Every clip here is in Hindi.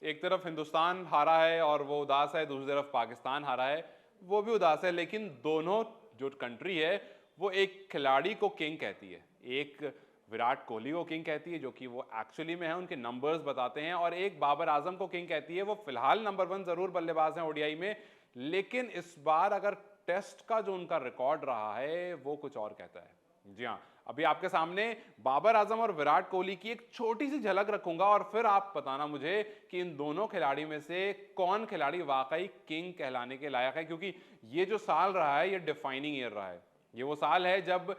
एक तरफ हिंदुस्तान हारा है और वो उदास है, दूसरी तरफ पाकिस्तान हारा है, वो भी उदास है। लेकिन दोनों जो कंट्री है वो एक खिलाड़ी को किंग कहती है। एक विराट कोहली को किंग कहती है जो कि वो एक्चुअली में है, उनके नंबर्स बताते हैं, और एक बाबर आजम को किंग कहती है। वो फिलहाल नंबर 1 जरूर बल्लेबाज हैं ओडीआई में, लेकिन इस बार अगर टेस्ट का जो उनका रिकॉर्ड रहा है वो कुछ और कहता है। जी हाँ, अभी आपके सामने बाबर आजम और विराट कोहली की एक छोटी सी झलक रखूंगा और फिर आप बताना मुझे कि इन दोनों खिलाड़ी में से कौन खिलाड़ी वाकई किंग कहलाने के लायक है। क्योंकि ये जो साल रहा है ये डिफाइनिंग ईयर रहा है। ये वो साल है जब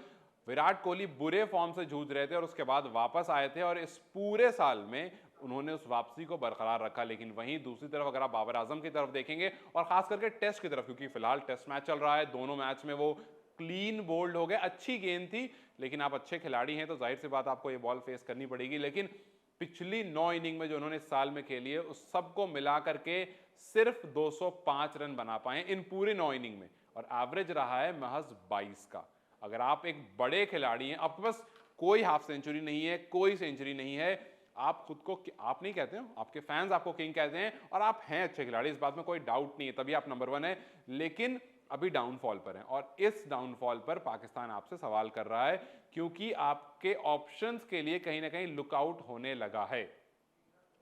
विराट कोहली बुरे फॉर्म से जूझ रहे थे और उसके बाद वापस आए थे, और इस पूरे साल में उन्होंने उस वापसी को बरकरार रखा। लेकिन वहीं दूसरी तरफ अगर आप बाबर आजम की तरफ देखेंगे और खास करके टेस्ट की तरफ, क्योंकि फिलहाल टेस्ट मैच चल रहा है, दोनों मैच में वो क्लीन बोल्ड हो गए। अच्छी गेंद थी, लेकिन आप अच्छे खिलाड़ी हैं तो जाहिर सी बात आपको ये बॉल फेस करनी पड़ेगी। लेकिन पिछली 9 इनिंग में जो उन्होंने इस साल में खेली है उस सबको मिला करके सिर्फ 205 रन बना पाए इन पूरे 9 इनिंग में, और एवरेज रहा है महज 22 का। अगर आप एक बड़े खिलाड़ी हैं, आपके पास कोई हाफ सेंचुरी नहीं है, कोई सेंचुरी नहीं है, आप खुद को, आप नहीं कहते हो, आपके फैंस आपको किंग कहते हैं, और आप हैं अच्छे खिलाड़ी, इस बात में कोई डाउट नहीं है, तभी आप नंबर 1 है। लेकिन अभी डाउनफॉल पर हैं, और इस डाउनफॉल पर पाकिस्तान आपसे सवाल कर रहा है, क्योंकि आपके ऑप्शंस के लिए कहीं ना कहीं लुकआउट होने लगा है।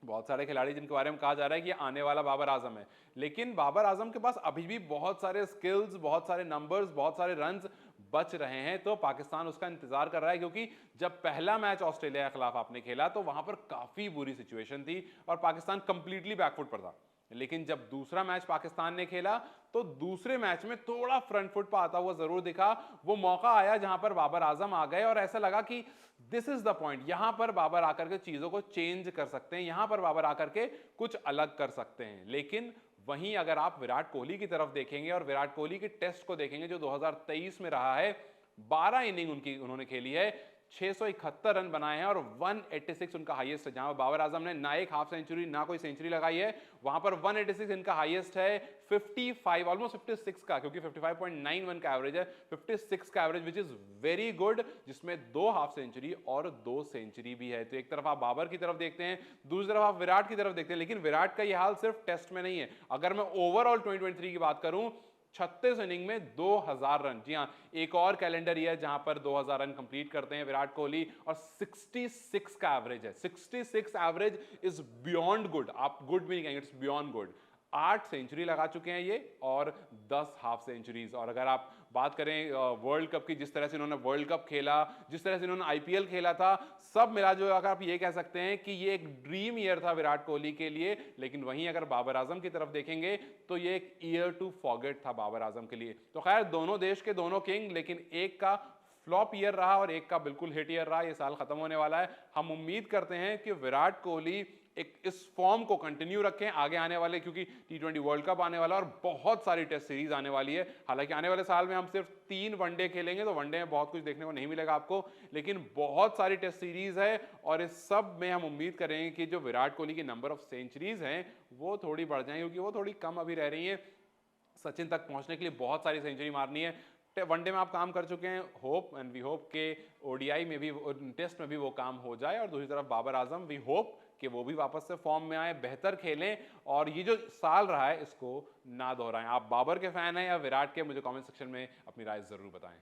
बहुत सारे खिलाड़ी जिनके बारे में कहा जा रहा है कि आने वाला बाबर आजम है, लेकिन बाबर आजम के पास अभी भी बहुत सारे स्किल्स, बहुत सारे नंबर्स, बहुत सारे रन्स बच रहे हैं। तो पाकिस्तान उसका इंतजार कर रहा है, क्योंकि जब पहला मैच ऑस्ट्रेलिया के खिलाफ आपने खेला तो वहां पर काफी बुरी सिचुएशन थी और पाकिस्तान कंप्लीटली बैकफुट पर था। लेकिन जब दूसरा मैच पाकिस्तान ने खेला तो दूसरे मैच में थोड़ा फ्रंट फुट पर आता हुआ जरूर दिखा। वो मौका आया जहां पर बाबर आजम आ गए और ऐसा लगा कि दिस इज द पॉइंट, यहां पर बाबर आकर के चीजों को चेंज कर सकते हैं, यहां पर बाबर आकर के कुछ अलग कर सकते हैं। लेकिन वहीं अगर आप विराट कोहली की तरफ देखेंगे और विराट कोहली के टेस्ट को देखेंगे जो 2023 में रहा है, 12 इनिंग उन्होंने खेली है, 671 रन बनाए हैं और 186 उनका हाईएस्ट है। जहां बाबर आजम ने ना एक हाफ सेंचुरी ना कोई सेंचुरी लगाई है, वहां पर 186 इनका हाईएस्ट है। 55 ऑलमोस्ट 56 का, क्योंकि 55.91 का एवरेज है, 56 का average which is very good, जिसमें 2 हाफ सेंचुरी और 2 सेंचुरी भी है। तो एक तरफ आप बाबर की तरफ देखते हैं, दूसरी तरफ आप विराट की तरफ देखते हैं। लेकिन विराट का यह हाल सिर्फ टेस्ट में नहीं है, अगर मैं ओवरऑल 2023 की बात करूं, 36 इनिंग में 2000 रन। जी हां, एक और कैलेंडर ईयर जहां पर 2000 रन कंप्लीट करते हैं विराट कोहली, और 66 का एवरेज है। 66 एवरेज इज बियॉन्ड गुड, आप गुड भी नहीं कहेंगे, इट्स बियॉन्ड गुड। 8 सेंचुरी लगा चुके हैं ये और 10 हाफ सेंचुरीज। और अगर आप बात करें वर्ल्ड कप की, जिस तरह से इन्होंने वर्ल्ड कप खेला, जिस तरह से इन्होंने आईपीएल खेला था, सब मिला जो अगर आप ये कह सकते हैं कि ये एक ड्रीम ईयर था विराट कोहली के लिए। लेकिन वहीं अगर बाबर आजम की तरफ देखेंगे तो ये एक ईयर टू फॉरगेट था बाबर आजम के लिए। तो खैर, दोनों देश के दोनों किंग, लेकिन एक का फ्लॉप ईयर रहा और एक का बिल्कुल हिट ईयर रहा। ये साल खत्म होने वाला है, हम उम्मीद करते हैं कि विराट कोहली एक इस फॉर्म को कंटिन्यू रखें आगे आने वाले, क्योंकि टी20 वर्ल्ड कप आने वाला और बहुत सारी टेस्ट सीरीज आने वाली है। हालांकि आने वाले साल में हम सिर्फ 3 वनडे खेलेंगे, तो वनडे में बहुत कुछ देखने को नहीं मिलेगा आपको, लेकिन बहुत सारी टेस्ट सीरीज है और इस सब में हम उम्मीद करेंगे कि जो विराट कोहली की नंबर ऑफ सेंचुरीज हैं वो थोड़ी बढ़ जाएंगी, क्योंकि वो थोड़ी कम अभी रह रही है। सचिन तक पहुंचने के लिए बहुत सारी सेंचुरी मारनी है। वनडे में आप काम कर चुके हैं, होप एंड वी होप के ओडीआई में भी, टेस्ट में भी वो काम हो जाए। और दूसरी तरफ बाबर आजम, वी होप कि वो भी वापस से फॉर्म में आए, बेहतर खेलें और ये जो साल रहा है इसको ना दोहराएं। आप बाबर के फैन हैं या विराट के, मुझे कमेंट सेक्शन में अपनी राय जरूर बताएं।